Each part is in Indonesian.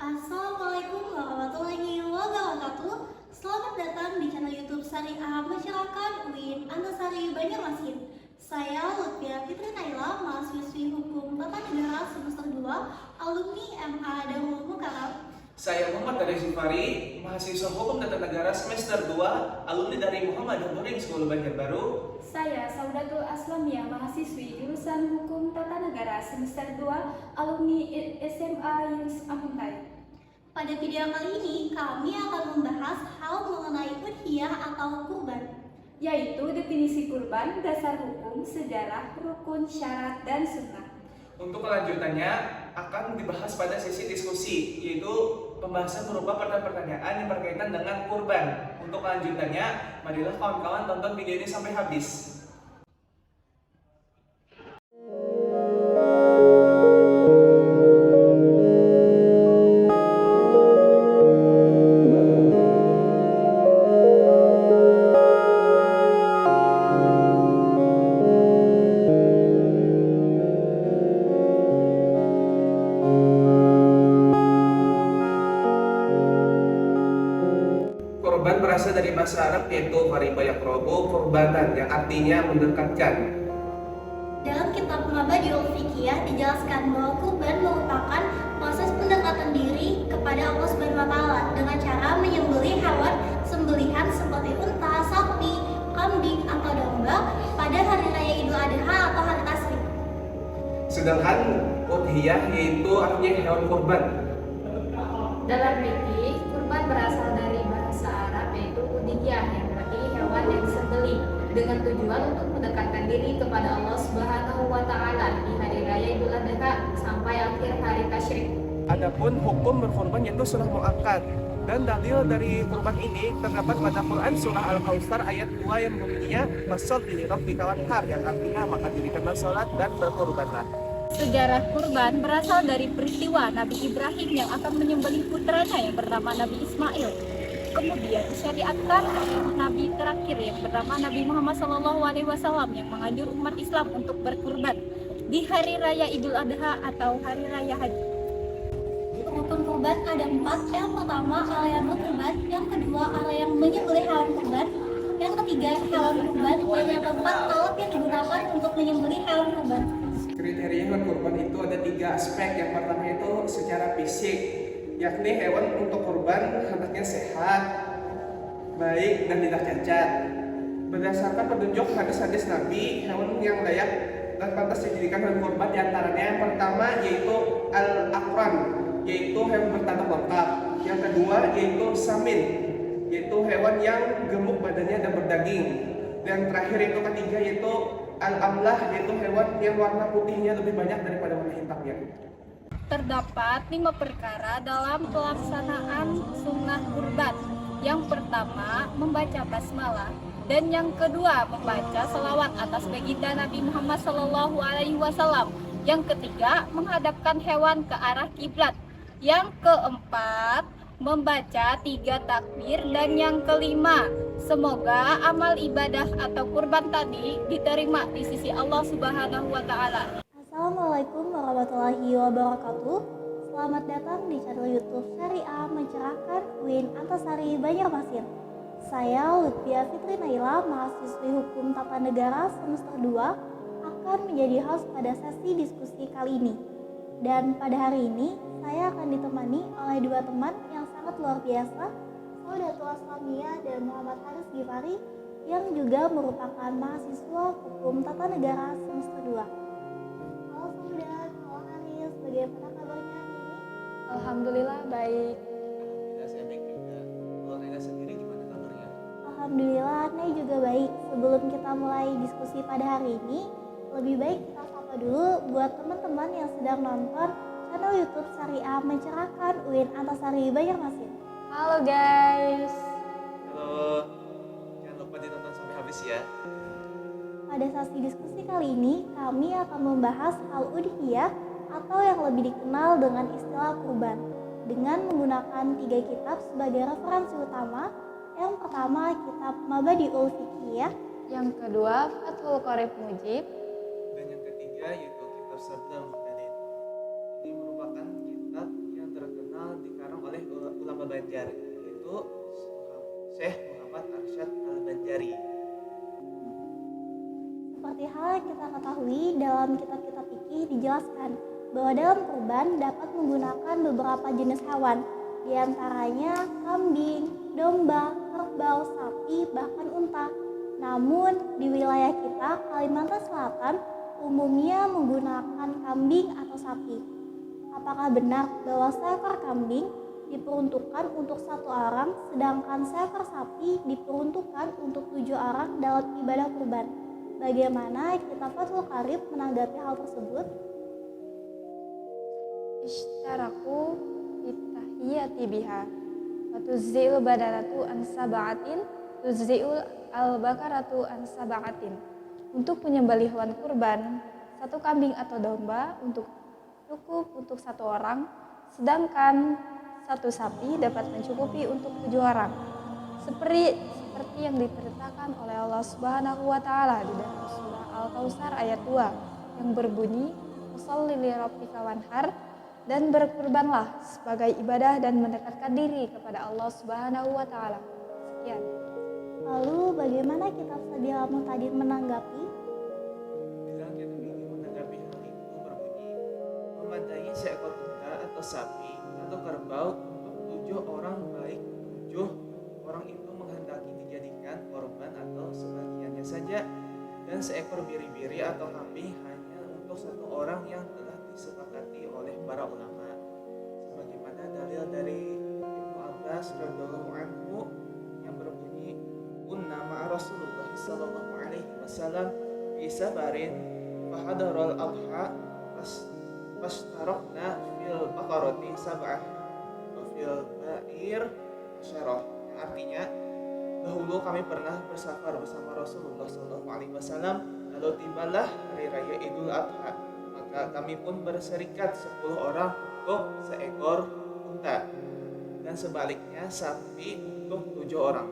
Assalamualaikum warahmatullahi wabarakatuh. Selamat datang di channel YouTube Syariah Masyarakat UIN Antasari Banjarmasin. Saya Lutfia Fitri Naila, mahasiswi Hukum Tata Negara semester 2, alumni MA Darul Mukarram. Saya Muhammad Dari Zifari, mahasiswa Hukum Tata Negara semester 2, alumni dari Muhammadiyah Boarding School Banjarbaru. Saya Saudatul Aslamia, mahasiswi jurusan Hukum Tata Negara semester 2, alumni SMA Yunus Amuntai. Pada video kali ini, kami akan membahas hal mengenai udhiyah atau kurban, Yaitu definisi kurban, dasar hukum, sejarah, rukun, syarat, dan sunnah. Untuk kelanjutannya akan dibahas pada sesi diskusi, yaitu pembahasan berupa pertanyaan-pertanyaan yang berkaitan dengan kurban. Untuk kelanjutannya, marilah kawan-kawan tonton video ini sampai habis. Kurban berasal dari bahasa Arab yaitu qariba yaqrabu, kurbatan yang artinya mendekatkan. Dalam kitab Mabadiul Fiqhiyah dijelaskan bahwa kurban merupakan proses pendekatan diri kepada Allah Subhanahu wa taala dengan cara menyembelih hewan sembelihan seperti unta, sapi, kambing atau domba pada hari raya Idul Adha atau hari Tasyrik. Sedangkan udhiyah yaitu artinya hewan kurban. Dalam fikih, kurban berasal dari bahasa Arab yaitu udhiyah yang berarti hewan yang disembelih dengan tujuan untuk mendekatkan diri kepada Allah Subhanahu wa taala di hari raya Idul Adha sampai akhir hari tasyrik. Adapun hukum berkurban yaitu sunnah muakkad, dan dalil dari kurban ini terdapat pada Quran surah Al-Kautsar ayat 2 yang bunyinya fasholli li rabbika wanhar, yang artinya maka dirikanlah salat dan berkurbanlah. Sejarah kurban berasal dari peristiwa Nabi Ibrahim yang akan menyembelih putranya yang bernama Nabi Ismail. Kemudian disyariatkan oleh Nabi terakhir yang bernama Nabi Muhammad SAW yang menganjur umat Islam untuk berkurban di hari raya Idul Adha atau hari raya Haji. Rukun kurban ada 4. Yang pertama adalah yang berkurban, yang kedua adalah yang menyembelih hewan kurban, yang ketiga hewan kurban, dan yang keempat alat yang digunakan untuk menyembelih hewan kurban. Kriteria hewan kurban itu ada 3 aspek. Yang pertama itu secara fisik, yakni hewan untuk kurban hendaknya sehat, baik, dan tidak cacat. Berdasarkan petunjuk hadis-hadis Nabi, hewan yang layak dan pantas dijadikan hewan kurban diantaranya yang pertama yaitu al-aqran, yaitu hewan bertanduk lengkap. Yang kedua yaitu samin, yaitu hewan yang gemuk badannya dan berdaging. Dan terakhir itu ketiga yaitu al-amlah, yaitu hewan yang warna putihnya lebih banyak daripada warna hitamnya. Terdapat 5 perkara dalam pelaksanaan sunnah kurban. Yang pertama, membaca basmalah, dan yang kedua, membaca selawat atas baginda Nabi Muhammad SAW. Yang ketiga, menghadapkan hewan ke arah kiblat. Yang keempat, membaca 3 takbir, dan yang kelima, semoga amal ibadah atau kurban tadi diterima di sisi Allah Subhanahu wa taala. Assalamualaikum warahmatullahi wabarakatuh. Selamat datang di channel YouTube Syariah Mencerahkan UIN Antasari Banjarmasin. Saya Lutfia Fitri Naila, mahasiswi Hukum Tata Negara semester 2, akan menjadi host pada sesi diskusi kali ini. Dan pada hari ini, saya akan ditemani oleh 2 teman yang sangat luar biasa, Saudatul Aslamia dan Muhammad Haris Gifari, yang juga merupakan mahasiswa Hukum Tata Negara semester 2. Halo Saudat, halo Haris, bagaimana kabarnya hari ini? Alhamdulillah baik. Saya baik juga. Kalau Rina sendiri gimana kabarnya? Alhamdulillah, Nay juga baik. Sebelum kita mulai diskusi pada hari ini, lebih baik kita sapa dulu buat teman-teman yang sedang nonton channel YouTube Syariah Mencerahkan UIN Antasari Banjarmasin. Halo guys. Halo, jangan lupa ditonton sampai habis ya. Pada sesi diskusi kali ini, kami akan membahas hal udhiyah atau yang lebih dikenal dengan istilah kurban dengan menggunakan 3 kitab sebagai referensi utama. Yang pertama, kitab Mabadiul Fiqhiyah. Yang kedua, Fathul Qorib Mujib. Dan yang ketiga yaitu kitab Sabrul Mujtahid. Ini merupakan kitab yang terkenal di Banjar, yaitu Syekh Muhammad Arsyad Al-Banjari. Seperti hal yang kita ketahui, dalam kitab-kitab fikih dijelaskan bahwa dalam kurban dapat menggunakan beberapa jenis hewan, di antaranya kambing, domba, kerbau, sapi, bahkan unta. Namun di wilayah kita, Kalimantan Selatan, umumnya menggunakan kambing atau sapi. Apakah benar bahwa seekor kambing diperuntukkan untuk 1 orang, sedangkan seekor sapi diperuntukkan untuk 7 orang dalam ibadah kurban? Bagaimana kitab Fathul Qarib menanggapi hal tersebut? Ishtaraku bitahiyati biha wa tuzzi'ul badaratu an sab'atin tuzzi'ul al-bakaratu an sab'atin. Untuk penyembelih hewan kurban, 1 kambing atau domba cukup untuk 1 orang, sedangkan 1 sapi dapat mencukupi untuk 7 orang. Seperti yang diperintahkan oleh Allah Subhanahu wa taala di dalam surah Al-Kautsar ayat 2 yang berbunyi, "Sholli li rabbika wanhar," dan berkurbanlah sebagai ibadah dan mendekatkan diri kepada Allah Subhanahu wa taala. Sekian. Lalu bagaimana kitab Sabilul Muhtadin menanggapi? Di dalam kitab ini menanggapi hal itu berbunyi, memadai seekor unta atau sapi atau kerbau untuk 7 orang, baik 7 orang itu menghendaki dijadikan korban atau sebagiannya saja, dan seekor biri-biri atau kambing hanya untuk 1 orang yang telah disepakati oleh para ulama, sebagaimana dalil dari Ibnu Abbas radhiyallahu anhu yang berbunyi, "Kunna ma'a Rasulullah sallallahu alaihi wasallam fi safarin fahadarul adha fashtarakna fil baqarati sab'ah wa fil ba'ir asyarah." Yang artinya, dahulu kami pernah bersafar bersama Rasulullah sallallahu alaihi wasallam, lalu tibalah hari raya Idul Adha, maka kami pun berserikat 10 orang untuk seekor unta, dan sebaliknya sapi untuk 7 orang.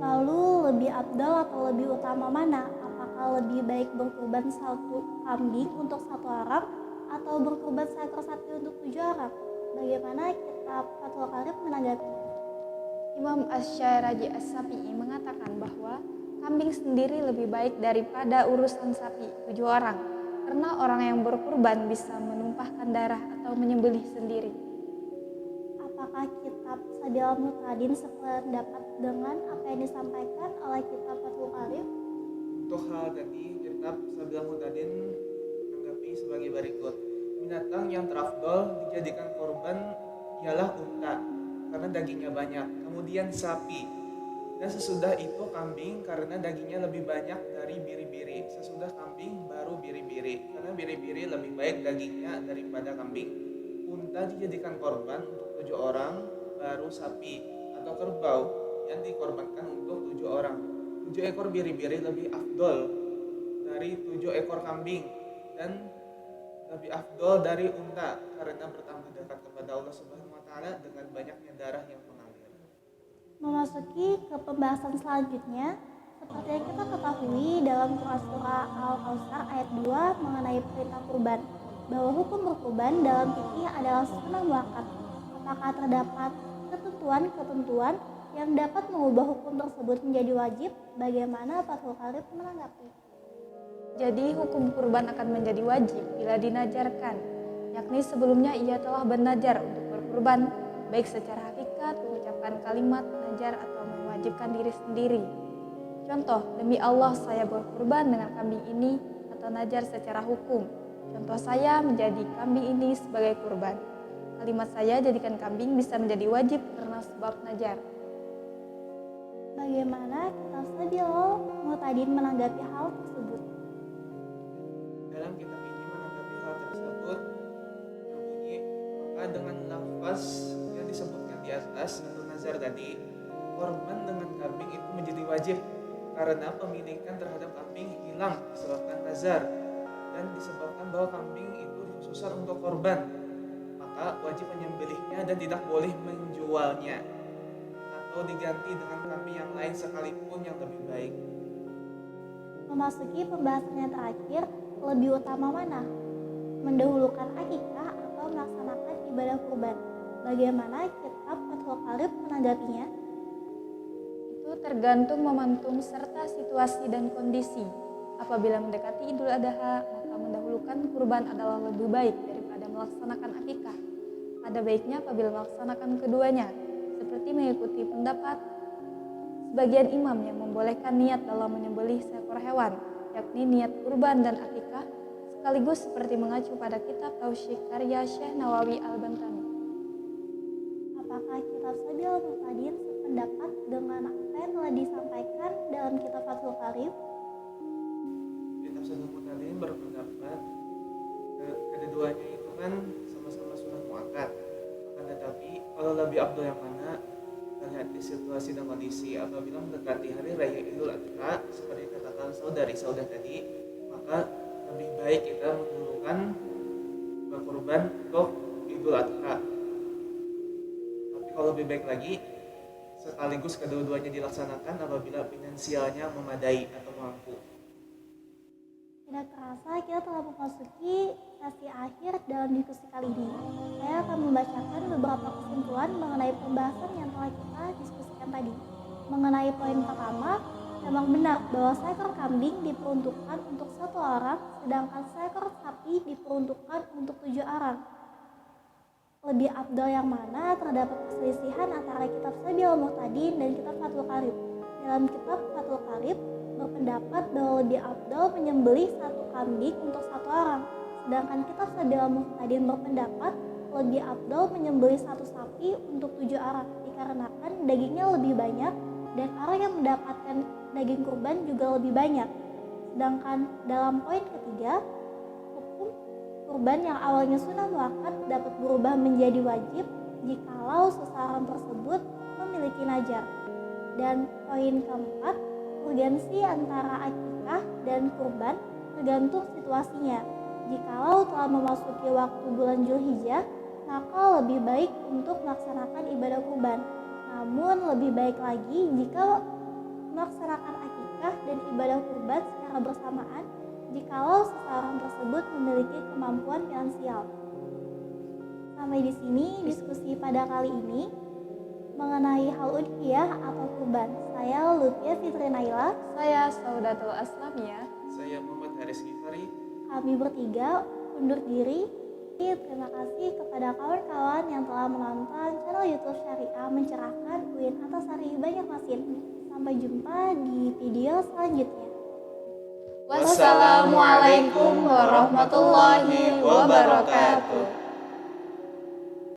Lalu lebih abdal atau lebih utama mana? Apakah lebih baik berkurban 1 kambing untuk 1 orang atau berkurban seekor sapi untuk 7 orang? Bagaimana kitab Fathul Qarib menanggapi? Imam Asy-Syaraji As-Syafi'i mengatakan bahwa kambing sendiri lebih baik daripada urusan sapi 7 orang, karena orang yang berkurban bisa menumpahkan darah atau menyembelih sendiri. Apakah kitab Sabilul Muhtadin sependapat dengan apa yang disampaikan oleh kitab Fathul Qarib? Untuk hal tadi, kitab Sabilul Muhtadin menanggapi sebagai berikut. Binatang yang terafdol dijadikan korban ialah unta karena dagingnya banyak, kemudian sapi, dan sesudah itu kambing karena dagingnya lebih banyak dari biri-biri. Sesudah kambing baru biri-biri, karena biri-biri lebih baik dagingnya daripada kambing. Unta dijadikan korban untuk 7 orang, baru sapi atau kerbau yang dikorbankan untuk 7 orang. 7 ekor biri-biri lebih afdol dari 7 ekor kambing, dan lebih afdol dari unta karena bertambah dekat kepada Allah Subhanahu wa taala dengan banyaknya darah yang mengalir. Memasuki ke pembahasan selanjutnya, seperti yang kita ketahui dalam Quran surah Al-Kautsar ayat 2 mengenai perintah kurban, bahwa hukum berkurban dalam fikih adalah sunnah muakkad. Apakah terdapat ketentuan-ketentuan yang dapat mengubah hukum tersebut menjadi wajib? Bagaimana Fathul Qarib menanggapi? Jadi hukum kurban akan menjadi wajib bila dinajarkan, yakni sebelumnya ia telah bernajar untuk berkurban, baik secara hakikat, mengucapkan kalimat najar atau mewajibkan diri sendiri. Contoh, demi Allah saya berkurban dengan kambing ini, atau najar secara hukum. Contoh, saya menjadi kambing ini sebagai kurban. Kalimat saya jadikan kambing bisa menjadi wajib karena sebab najar. Bagaimana kitab Sabilul Muhtadin menanggapi hal tersebut? Dalam kitab ini menanggapi hal tersebut berbunyi, maka dengan lafaz yang disebutkan di atas atau nazar tadi, korban dengan kambing itu menjadi wajib karena pemilikan terhadap kambing hilang disebabkan nazar dan disebabkan bahwa kambing itu dikhususkan untuk korban, maka wajib menyembelihnya dan tidak boleh menjualnya atau diganti dengan kambing yang lain sekalipun yang lebih baik. Memasuki pembahasan yang terakhir, lebih utama mana? Mendahulukan akikah atau melaksanakan ibadah kurban? Bagaimana kitab Fathul Qarib menanggapinya? Itu tergantung momentum serta situasi dan kondisi. Apabila mendekati Idul Adha, maka mendahulukan kurban adalah lebih baik daripada melaksanakan akikah. Ada baiknya apabila melaksanakan keduanya, seperti mengikuti pendapat sebagian imam yang membolehkan niat dalam menyembelih seekor hewan, yakni niat kurban dan akikah, sekaligus seperti mengacu pada kitab Tausyik karya Syekh Nawawi Al-Bantani. Apakah kitab Sabil Muhtadin sependapat dengan apa yang telah disampaikan dalam kitab Fathul Qarib? Kitab Sabil Muhtadin berpendapat kedua-duanya itu kan sama-sama sunnah muakkad. Akan tetapi kalau lebih afdal yang mana, kita lihat di situasi dan kondisi. Apabila mendekati hari raya Idul Adha seperti katakan saudari-saudara tadi, maka lebih baik kita mendahulukan kurban untuk Idul Adha. Tapi kalau lebih baik lagi, sekaligus kedua-duanya dilaksanakan apabila finansialnya memadai atau mampu. Tidak terasa kita telah memasuki sesi akhir dalam diskusi kali ini. Saya akan membacakan beberapa kesimpulan mengenai pembahasan yang telah kita diskusikan tadi. Mengenai poin pertama, memang benar bahwa seekor kambing diperuntukkan untuk 1 orang, sedangkan seekor sapi diperuntukkan untuk 7 orang. Lebih afdal yang mana? Terdapat perselisihan antara kitab Sabil Muhtadin dan kitab Fathul Qarib. Dalam kitab Fathul Qarib berpendapat bahwa lebih afdal menyembelih 1 kambing untuk 1 orang, sedangkan kitab Sabil Muhtadin berpendapat lebih afdal menyembelih 1 sapi untuk 7 orang, dikarenakan dagingnya lebih banyak dan orang yang mendapatkan daging kurban juga lebih banyak. Sedangkan dalam poin ketiga, hukum kurban yang awalnya sunnah muakkad dapat berubah menjadi wajib jikalau seseorang tersebut memiliki najar. Dan poin keempat, urgensi antara akikah dan kurban tergantung situasinya. Jikalau telah memasuki waktu bulan Zulhijjah, maka lebih baik untuk melaksanakan ibadah kurban. Namun lebih baik lagi jika melaksanakan akikah dan ibadah kurban secara bersamaan jikalau seseorang tersebut memiliki kemampuan finansial. Sampai di sini diskusi pada kali ini mengenai hal udhiyah atau kurban. Saya Lutfia Fitri Naila. Saya Saudatul Aslamiyah. Saya Muhammad Haris Gifari. Kami bertiga undur diri. Terima kasih kepada kawan-kawan yang telah menonton channel YouTube Syariah Mencerahkan UIN Antasari Banjarmasin. Sampai jumpa di video selanjutnya. Wassalamualaikum warahmatullahi wabarakatuh.